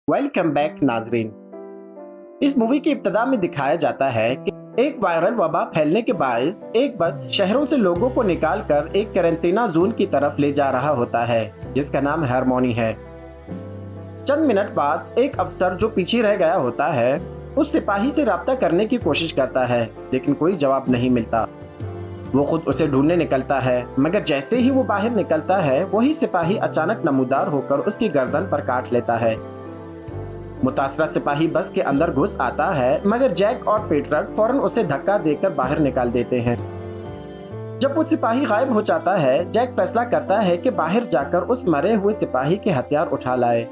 Welcome back नाजरीन। इस movie की इब्तिदा में दिखाया जाता है कि एक वायरल वबा फैलने के बायस एक बस शहरों से लोगों को निकालकर एक कैरेंटीना जोन की तरफ ले जा रहा होता है जिसका नाम हार्मोनी है। चंद मिनट बाद एक अफसर जो पीछे रह गया होता है उस सिपाही से राब्ता करने की कोशिश करता है लेकिन कोई जवाब नहीं मिलता। वो खुद उसे ढूंढने निकलता है मगर जैसे ही वो बाहर निकलता है वही सिपाही अचानक नमूदार होकर उसकी गर्दन पर काट लेता है। मुतासरा सिपाही बस के अंदर घुस आता है मगर जैक और पीटर फौरन उसे धक्का देकर बाहर निकाल देते हैं। जब वो सिपाही गायब हो जाता है जैक फैसला करता है कि बाहर जाकर उस मरे हुए सिपाही के हथियार उठा लाए।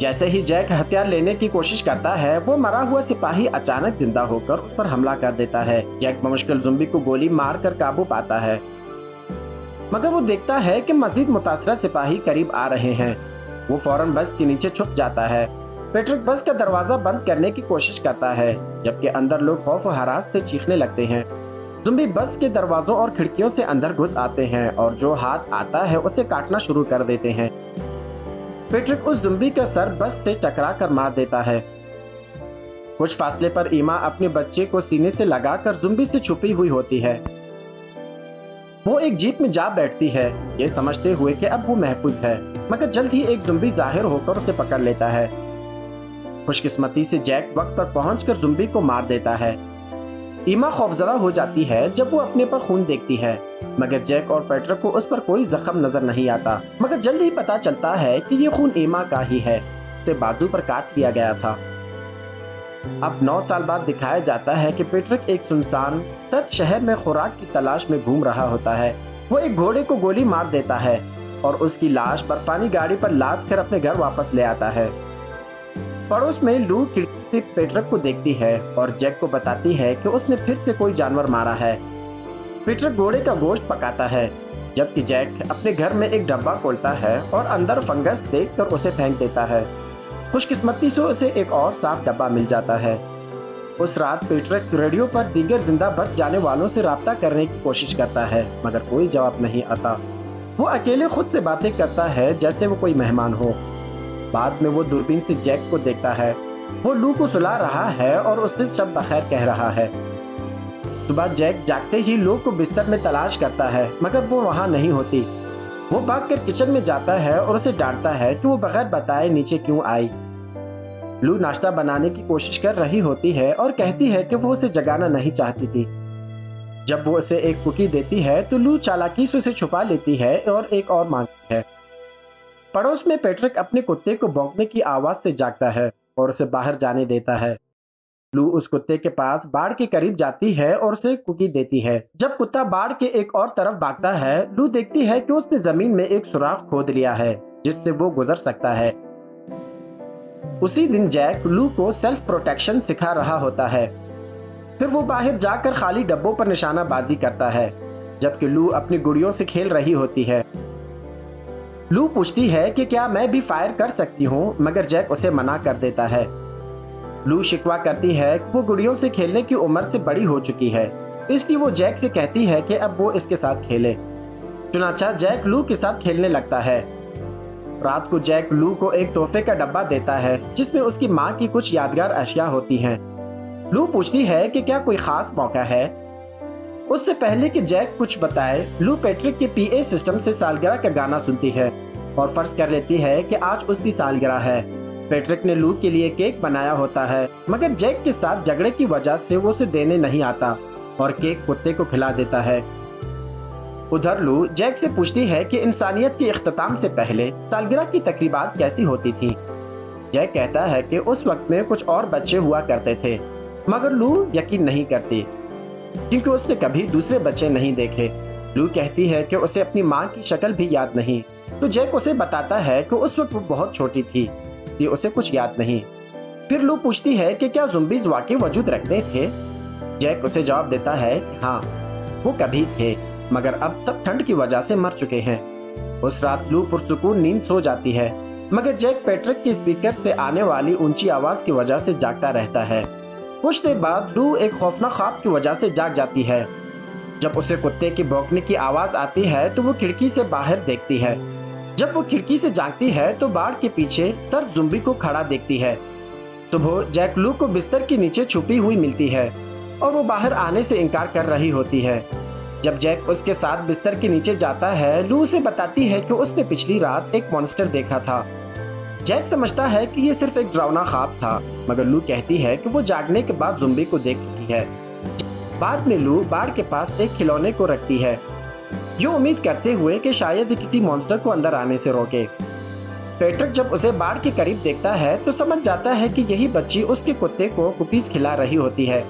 जैसे ही जैक हथियार लेने की कोशिश करता है वो मरा हुआ सिपाही अचानक जिंदा होकर उस पर हमला कर देता है। जैक बमुश्किल ज़ुम्बी को गोली मार कर काबू पाता है मगर वो देखता है कि मजीद मुतासरा सिपाही करीब आ रहे हैं। वो फौरन बस के नीचे छुप जाता है। पेट्रिक बस का दरवाजा बंद करने की कोशिश करता है जबकि अंदर लोग खौफ और हरास से चीखने लगते हैं। ज़ुम्बी बस के दरवाजों और खिड़कियों से अंदर घुस आते हैं और जो हाथ आता है उसे काटना शुरू कर देते हैं। पेट्रिक उस ज़ुम्बी का सर बस से टकरा कर मार देता है। कुछ फासले पर ईमा अपने बच्चे को सीने से लगाकर ज़ुम्बी से छुपी हुई होती है। वो एक जीप में जा बैठती है ये समझते हुए कि अब वो महफूज है मगर जल्द ही एक ज़ुम्बी जाहिर होकर उसे पकड़ लेता है। खुशकिस्मती से जैक वक्त पर पहुंचकर ज़ुम्बी को मार देता है। ईमा खौफजदा हो जाती है जब वो अपने पर खून देखती है मगर जैक और पेट्रिक को उस पर कोई जख्म नजर नहीं आता मगर जल्द ही पता चलता है कि ये खून ईमा का ही है। उसे बाजू पर काट दिया गया था। अब 9 साल बाद दिखाया जाता है कि पेट्रिक एक सुनसान सच शहर में खुराक की तलाश में घूम रहा होता है। वो एक घोड़े को गोली मार देता है और उसकी लाश बर्फानी गाड़ी पर लाद कर अपने घर वापस ले आता है। पड़ोस में लू खिड़की से पेट्रिक को देखती है और जैक को बताती है कि उसने फिर से कोई जानवर मारा है। पेट्रिक घोड़े का गोश्त पकाता है जबकि जैक अपने घर में एक डब्बा खोलता है और अंदर फंगस देखकर उसे फेंक देता है। खुशकिस्मती से उसे एक और साफ डब्बा मिल जाता है। उस रात पेट्रिक रेडियो पर दीगर जिंदा बच जाने वालों से राब्ता करने की कोशिश करता है मगर कोई जवाब नहीं आता। वो अकेले खुद से बातें करता है जैसे वो कोई मेहमान हो। बाद में वो दूरबीन से जैक को देखता है। वो लू को सुला रहा है और उससे शब बखैर कह रहा है। सुबह जैक जागते ही लू को बिस्तर में तलाश करता है मगर वो वहां नहीं होती। वो भागकर किचन में जाता है और उसे डांटता है कि वो बगैर बताए नीचे क्यों आई। लू नाश्ता बनाने की कोशिश कर रही होती है और कहती है कि वो उसे जगाना नहीं चाहती थी। जब वो उसे एक कुकी देती है तो लू चालाकी से उसे छुपा लेती है और एक और मांगती है। पड़ोस में पेट्रिक अपने कुत्ते को भौंकने की आवाज से जागता है और उसे बाहर जाने देता है। लू उस कुत्ते के पास बाड़ के करीब जाती है और उसे कुकी देती है। जब कुत्ता बाड़ के एक और तरफ भागता है लू देखती है कि उसने जमीन में एक सुराख खोद लिया है जिससे वो गुजर सकता है। उसी दिन जैक लू को सेल्फ प्रोटेक्शन सिखा रहा होता है। फिर वो बाहर जाकर खाली डब्बों पर निशानाबाजी करता है जबकि लू अपनी गुड़ियों से खेल रही होती है। लू पूछती है कि क्या मैं भी फायर कर सकती हूँ मगर जैक उसे मना कर देता है। लू शिकवा करती है कि वो गुड़ियों से खेलने की उम्र से बड़ी हो चुकी है इसलिए वो जैक से कहती है कि अब वो इसके साथ खेले। चुनाचा जैक लू के साथ खेलने लगता है। रात को जैक लू को एक तोहफे का डब्बा देता है जिसमें उसकी माँ की कुछ यादगार अशिया होती हैं। लू पूछती है कि क्या कोई खास मौका है। उससे पहले कि जैक कुछ बताए लू पेट्रिक के पीए सिस्टम से सालगिरह का गाना सुनती है और फर्ज कर लेती है कि आज उसकी सालगिरह है। पेट्रिक ने लू के लिए केक बनाया होता है मगर जैक के साथ झगड़े की वजह से वो उसे देने नहीं आता और केक कुत्ते को खिला देता है। उधर लू जैक से पूछती है कि इंसानियत के इख्तिताम से पहले सालगिरह की तकरीबात कैसी होती थी। जैक कहता है कि उस वक्त में कुछ और बच्चे हुआ करते थे मगर लू यकीन नहीं करती क्योंकि उसने कभी दूसरे बच्चे नहीं देखे। लू कहती है कि उसे अपनी माँ की शक्ल भी याद नहीं तो जैक उसे बताता है कि उस वक्त वो बहुत छोटी थी कि उसे कुछ याद नहीं। फिर लू पूछती है कि क्या ज़ुम्बीज़ वाकई वजूद रखते थे। जैक उसे जवाब देता है कि हाँ वो कभी थे मगर अब सब ठंड की वजह से मर चुके हैं। उस रात लू पुरसुकून नींद सो जाती है मगर जैक पेट्रिक के स्पीकर से आने वाली ऊंची आवाज की वजह से जागता रहता है। कुछ देर बाद लू एक खौफनाक ख्वाब की वजह से जाग जाती है। जब उसे कुत्ते की भौंकने की आवाज आती है तो वो खिड़की से बाहर देखती है। जब वो खिड़की से झांकती है तो बाड़ के पीछे सर्द ज़ुम्बी को खड़ा देखती है। सुबह जैक लू को बिस्तर के नीचे छुपी हुई मिलती है और वो बाहर आने से इनकार कर रही होती है। जब जैक उसके साथ बिस्तर के नीचे जाता है, लू उसे बताती है कि उसने पिछली रात एक मॉन्स्टर देखा था। जैक समझता है कि ये सिर्फ एक डरावना ख्वाब था, मगर लू कहती है कि वो जागने के बाद ज़ुम्बी को देख चुकी है। बाद में लू बाड़ के पास एक खिलौने को रखती है, ये उम्मीद करते हुए कि शायद ये किसी मॉन्स्टर को अंदर आने से रोके। पेट्रिक जब उसे बाड़ के करीब देखता है तो समझ जाता है कि यही बच्ची उसके कुत्ते को कुकीज खिला रही होती है।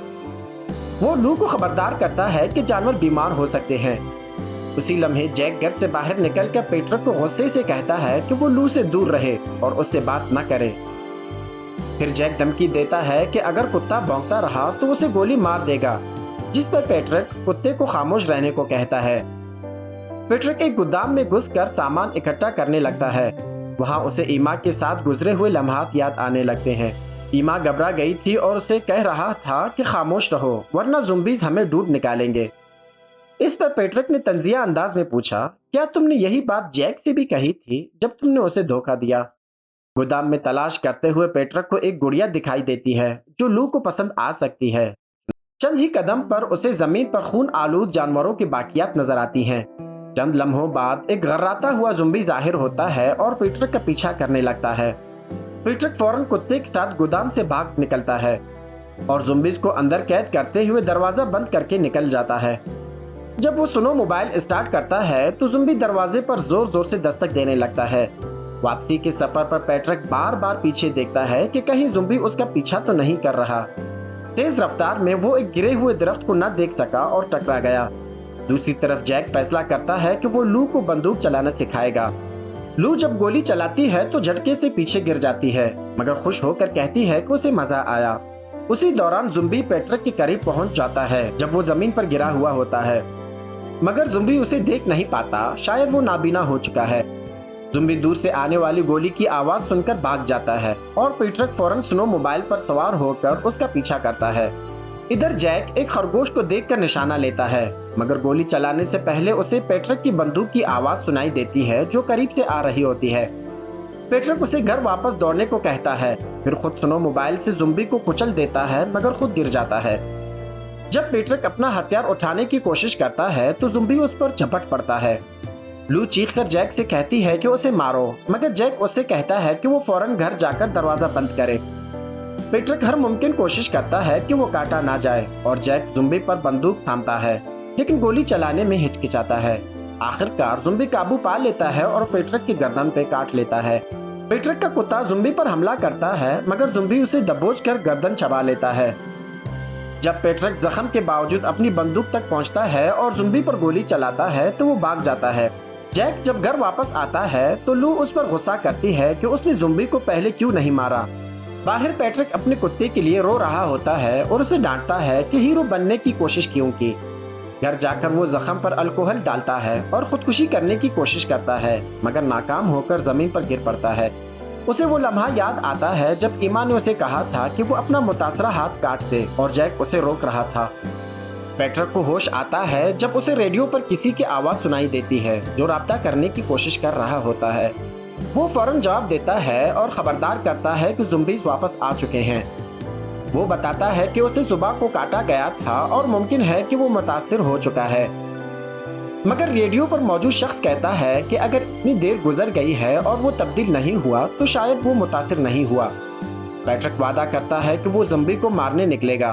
वो लू को खबरदार करता है कि जानवर बीमार हो सकते हैं। उसी लम्हे जैक घर से बाहर निकलकर पेट्रिक को गुस्से से कहता है कि वो लू से दूर रहे और उससे बात न करे। फिर जैक धमकी देता है कि अगर कुत्ता भौंकता रहा तो उसे गोली मार देगा, जिस पर पेट्रिक कुत्ते को खामोश रहने को कहता है। पेट्रिक एक गोदाम में घुसकर सामान इकट्ठा करने लगता है। वहाँ उसे ईमा के साथ गुजरे हुए लम्हात याद आने लगते हैं। ईमा घबरा गई थी और उसे कह रहा था कि खामोश रहो वरना ज़ुम्बीज़ हमें ढूंढ निकालेंगे। इस पर पेट्रिक ने तंजिया अंदाज में पूछा, क्या तुमने यही बात जैक से भी कही थी जब तुमने उसे धोखा दिया? गोदाम में तलाश करते हुए पेट्रिक को एक गुड़िया दिखाई देती है जो लू को पसंद आ सकती है। चंद ही कदम पर उसे जमीन पर खून आलूद जानवरों की बाकियात नजर आती हैं। चंद लम्हों बाद एक घर्राता हुआ ज़ुम्बी जाहिर होता है और पेट्रिक का पीछा करने लगता है। पेट्रिक फौरन कुत्ते के साथ गोदाम से भाग निकलता है और ज़ुम्बीज़ को अंदर कैद करते हुए दरवाजा बंद करके निकल जाता है। जब वो सुनो मोबाइल स्टार्ट करता है तो ज़ुम्बी दरवाजे पर जोर जोर से दस्तक देने लगता है। वापसी के सफर पर पेट्रिक बार बार पीछे देखता है कि कहीं ज़ुम्बी उसका पीछा तो नहीं कर रहा। तेज रफ्तार में वो एक गिरे हुए दरख्त को न देख सका और टकरा गया। दूसरी तरफ जैक फैसला करता है कि वो लू को बंदूक चलाना सिखाएगा। लू जब गोली चलाती है तो झटके से पीछे गिर जाती है, मगर खुश होकर कहती है कि उसे मजा आया। उसी दौरान ज़ुम्बी पेट्रिक के करीब पहुंच जाता है जब वो जमीन पर गिरा हुआ होता है, मगर ज़ुम्बी उसे देख नहीं पाता, शायद वो नाबीना हो चुका है। ज़ुम्बी दूर से आने वाली गोली की आवाज सुनकर भाग जाता है और पेट्रिक फौरन स्नो मोबाइल पर सवार होकर उसका पीछा करता है। इधर जैक एक खरगोश को देखकर निशाना लेता है, मगर गोली चलाने से पहले उसे पेट्रिक की बंदूक की आवाज सुनाई देती है जो करीब से आ रही होती है। पेट्रिक उसे घर वापस दौड़ने को कहता है, फिर खुद स्नो मोबाइल से ज़ुम्बी को कुचल देता है मगर खुद गिर जाता है। जब पेट्रिक अपना हथियार उठाने की कोशिश करता है तो ज़ुम्बी उस पर झपट पड़ता है। लू चीखकर जैक से कहती है कि उसे मारो, मगर जैक उससे कहता है कि वो फौरन घर जाकर दरवाजा बंद करे। पेट्रिक हर मुमकिन कोशिश करता है कि वो काटा ना जाए और जैक ज़ुम्बी पर बंदूक थामता है, लेकिन गोली चलाने में हिचकिचाता है। आखिरकार ज़ुम्बी काबू पा लेता है और पेट्रिक की गर्दन पे काट लेता है। पेट्रिक का कुत्ता ज़ुम्बी पर हमला करता है, मगर ज़ुम्बी उसे दबोचकर गर्दन चबा लेता है। जब पेट्रिक जख्म के बावजूद अपनी बंदूक तक पहुंचता है और ज़ुम्बी पर गोली चलाता है तो वो भाग जाता है। जैक जब घर वापस आता है तो लू उस पर गुस्सा करती है कि उसने ज़ुम्बी को पहले क्यों नहीं मारा। बाहर पेट्रिक अपने कुत्ते के लिए रो रहा होता है और उसे डांटता है कि हीरो बनने की कोशिश क्यों की। घर जाकर वो जख्म पर अल्कोहल डालता है और खुदकुशी करने की कोशिश करता है, मगर नाकाम होकर जमीन पर गिर पड़ता है। उसे वो लम्हा याद आता है जब ईमा ने उसे कहा था कि वो अपना मुतासरा हाथ काट दे और जैक उसे रोक रहा था। पेट्रिक को होश आता है जब उसे रेडियो पर किसी की आवाज सुनाई देती है जो राब्ता करने की कोशिश कर रहा होता है। वो फौरन जवाब देता है और खबरदार करता है कि ज़ुम्बीज़ वापस आ चुके हैं। वो बताता है कि उसे सुबह को काटा गया था और मुमकिन है कि वो मुतासिर हो चुका है, मगर रेडियो पर मौजूद शख्स कहता है कि अगर इतनी देर गुजर गई है और वो तब्दील नहीं हुआ तो शायद वो मुतासिर नहीं हुआ। पेट्रिक वादा करता है कि वो ज़ुम्बी को मारने निकलेगा।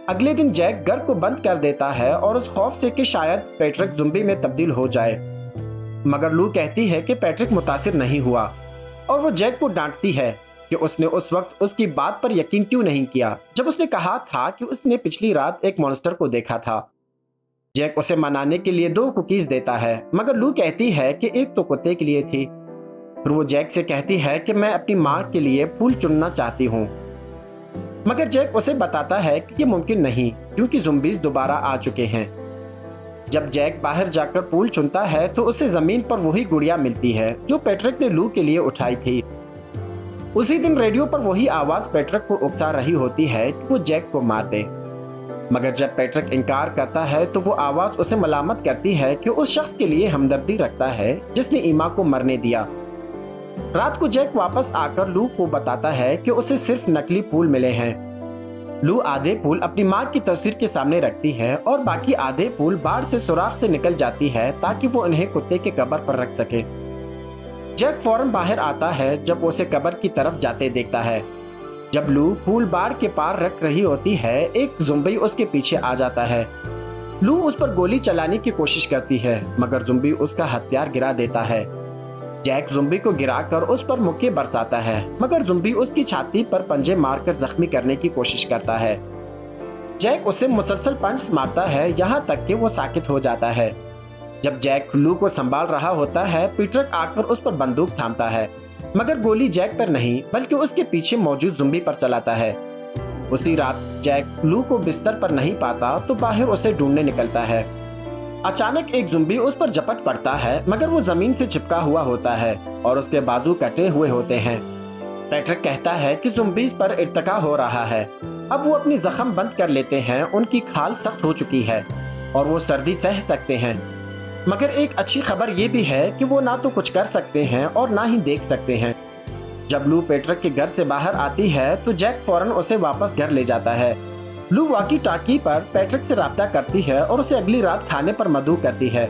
अगले दिन जैक घर को बंद कर देता है और उस खौफ से कि शायद पेट्रिक ज़ुम्बी में तब्दील हो जाए, मगर लू कहती है कि पेट्रिक मुतासिर नहीं हुआ और वो जैक को डांटती है कि उसने उस वक्त उसकी बात पर यकीन क्यों नहीं किया जब उसने कहा था कि उसने पिछली रात एक मॉन्स्टर को देखा था। जैक उसे मनाने के लिए 2 कुकीज देता है, मगर लू कहती है कि एक तो कुत्ते के लिए थी। फिर वो जैक से कहती है कि मैं अपनी माँ के लिए फूल चुनना चाहती हूँ, मगर जैक उसे बताता है कि ये मुमकिन नहीं क्योंकि ज़ुम्बीज़ दोबारा आ चुके हैं। जब जैक बाहर जाकर फूल चुनता है तो उसे जमीन पर वही गुड़िया मिलती है जो पेट्रिक ने लू के लिए उठाई थी। उसी दिन रेडियो पर वही आवाज पेट्रिक को उकसा रही होती है कि वो जैक को मार दे। मगर जब पैट्रिक इनकार करता है तो वो आवाज उसे मलामत करती है कि उस शख्स के लिए हमदर्दी रखता है जिसने ईमा को मरने दिया। रात को जैक वापस आकर लू को बताता है कि उसे सिर्फ नकली फूल मिले हैं। लू आधे फूल अपनी माँ की तस्वीर के सामने रखती है और बाकी आधे फूल बाढ़ से सुराख से निकल जाती है ताकि वो उन्हें कुत्ते के कब्र पर रख सके। जैक फौरन बाहर आता है जब उसे कब्र की तरफ जाते देखता है। जब लू फूल बाढ़ के पार रख रही होती है, एक ज़ुम्बी उसके पीछे आ जाता है। लू उस पर गोली चलाने की कोशिश करती है मगर ज़ुम्बी उसका हथियार गिरा देता है। जैक ज़ुम्बी को गिराकर उस पर मुक्के बरसाता है मगर ज़ुम्बी उसकी छाती पर पंजे मारकर जख्मी करने की कोशिश करता है। जैक उसे मुसलसल पंच मारता है यहाँ तक कि वो साकित हो जाता है। जब जैक लू को संभाल रहा होता है, पैट्रिक आकर उस पर बंदूक थामता है मगर गोली जैक पर नहीं बल्कि उसके पीछे मौजूद ज़ुम्बी पर चलाता है। उसी रात जैक लू को बिस्तर पर नहीं पाता तो बाहर उसे ढूंढने निकलता है। अचानक एक ज़ुम्बी उस पर झपट पड़ता है मगर वो जमीन से चिपका हुआ होता है और उसके बाजू कटे हुए होते हैं। पैट्रिक कहता है कि ज़ुम्बीज़ पर इर्तिका हो रहा है। अब वो अपनी जख्म बंद कर लेते हैं, उनकी खाल सख्त हो चुकी है और वो सर्दी सह सकते हैं। मगर एक अच्छी खबर ये भी है कि वो ना तो कुछ कर सकते हैं और ना ही देख सकते हैं। जब लू पैट्रिक के घर से बाहर आती है तो जैक फौरन उसे वापस घर ले जाता है। लू वॉकी टाकी पर पैट्रिक से राब्ता करती है और उसे अगली रात खाने पर मदऊ करती है।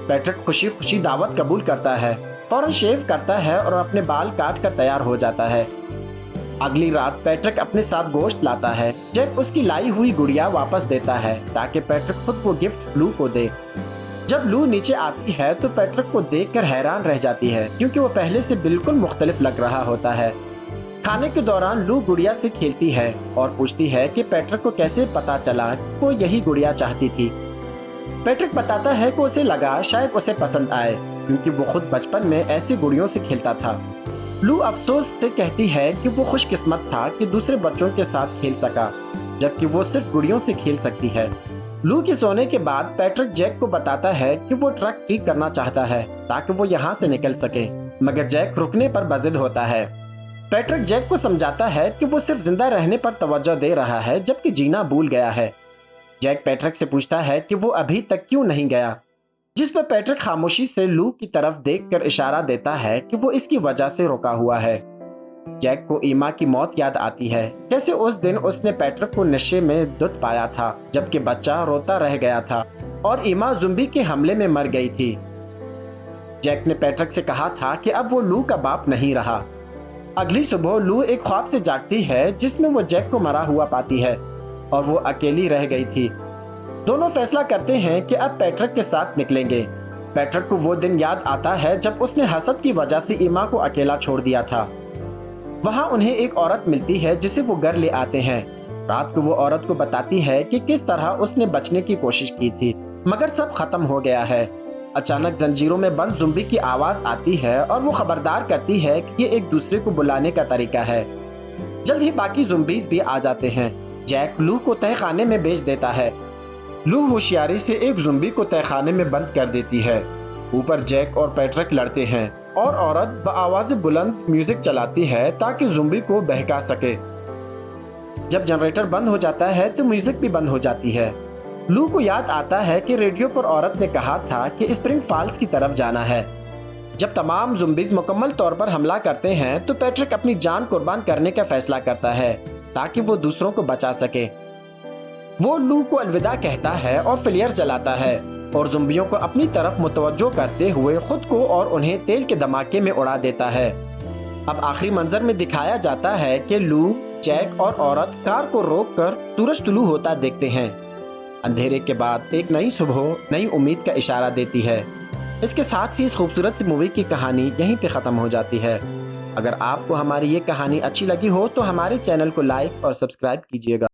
पैट्रिक खुशी खुशी दावत कबूल करता है, फौरन शेव करता है और अपने बाल काट कर तैयार हो जाता है। अगली रात पैट्रिक अपने साथ गोश्त लाता है। जैक उसकी लाई हुई गुड़िया वापस देता है ताकि पैट्रिक खुद वो गिफ्ट लू को दे। जब लू नीचे आती है तो पैट्रिक को देखकर हैरान रह जाती है क्योंकि वो पहले से बिल्कुल मुख्तलिफ लग रहा होता है। खाने के दौरान लू गुड़िया से खेलती है और पूछती है कि पैट्रिक को कैसे पता चला कि वो यही गुड़िया चाहती थी। पैट्रिक बताता है कि उसे लगा शायद उसे पसंद आए क्योंकि वो खुद बचपन में ऐसी गुड़ियों से खेलता था। लू अफसोस से कहती है कि वो खुशकिस्मत था कि दूसरे बच्चों के साथ खेल सका जबकि वो सिर्फ गुड़ियों से खेल सकती है। लू के सोने के बाद पैट्रिक जैक को बताता है कि वो ट्रक ठीक करना चाहता है ताकि वो यहाँ से निकल सके मगर जैक रुकने पर बजिद होता है। पैट्रिक जैक को समझाता है कि वो सिर्फ जिंदा रहने पर तवज्जो दे रहा है जबकि जीना भूल गया है। जैक पैट्रिक से पूछता है कि वो अभी तक क्यों नहीं गया, जिस पर पैट्रिक खामोशी से लू की तरफ देखकर इशारा देता है कि वो इसकी वजह से रुका हुआ है। जैक को ईमा की मौत याद आती है, कैसे उस दिन उसने पैट्रिक को नशे में धुत पाया था जबकि बच्चा रोता रह गया था और ईमा ज़ुम्बी के हमले में मर गई थी। जैक ने पैट्रिक से कहा था कि अब वो लू का बाप नहीं रहा। अगली सुबह लू एक ख्वाब से जागती है जिसमें वो जैक को मरा हुआ पाती है और वो अकेली रह गई थी। दोनों फैसला करते हैं कि अब पैट्रिक के साथ निकलेंगे। पैट्रिक को वो दिन याद आता है जब उसने हसद की वजह से ईमा को अकेला छोड़ दिया था। वहाँ उन्हें एक औरत मिलती है जिसे वो घर ले आते हैं। रात को वो औरत को बताती है कि किस तरह उसने बचने की कोशिश की थी मगर सब खत्म हो गया है। अचानक जंजीरों में बंद ज़ुम्बी की आवाज आती है और वो खबरदार करती है कि ये एक दूसरे को बुलाने का तरीका है। जल्द ही बाकी ज़ुम्बीज़ भी आ जाते हैं। जैक लू को तहखाने में भेज देता है। लू होशियारी से एक ज़ुम्बी को तहखाने में बंद कर देती है। ऊपर जैक और पैट्रिक लड़ते हैं और औरत बआवाज़ बुलंद म्यूजिक चलाती है ताकि ज़ुम्बी को बहका सके। जब जनरेटर बंद हो जाता है तो म्यूजिक भी बंद हो जाती है। लू को याद आता है कि रेडियो पर औरत ने कहा था कि स्प्रिंग फॉल्स की तरफ जाना है। जब तमाम ज़ुम्बीज़ मुकम्मल तौर पर हमला करते हैं तो पैट्रिक अपनी जान कुर्बान करने का फैसला करता है ताकि वो दूसरों को बचा सके। वो लू को अलविदा कहता है और फ्लेयर जलाता है और ज़ुम्बियों को अपनी तरफ मुतवज्जो करते हुए खुद को और उन्हें तेल के धमाके में उड़ा देता है। अब आखिरी मंजर में दिखाया जाता है कि लू, जैक और औरत कार को रोककर सूरज तुलू होता देखते हैं। अंधेरे के बाद एक नई सुबह नई उम्मीद का इशारा देती है। इसके साथ ही इस खूबसूरत सी मूवी की कहानी यहीं पे ख़त्म हो जाती है। अगर आपको हमारी ये कहानी अच्छी लगी हो तो हमारे चैनल को लाइक और सब्सक्राइब कीजिएगा।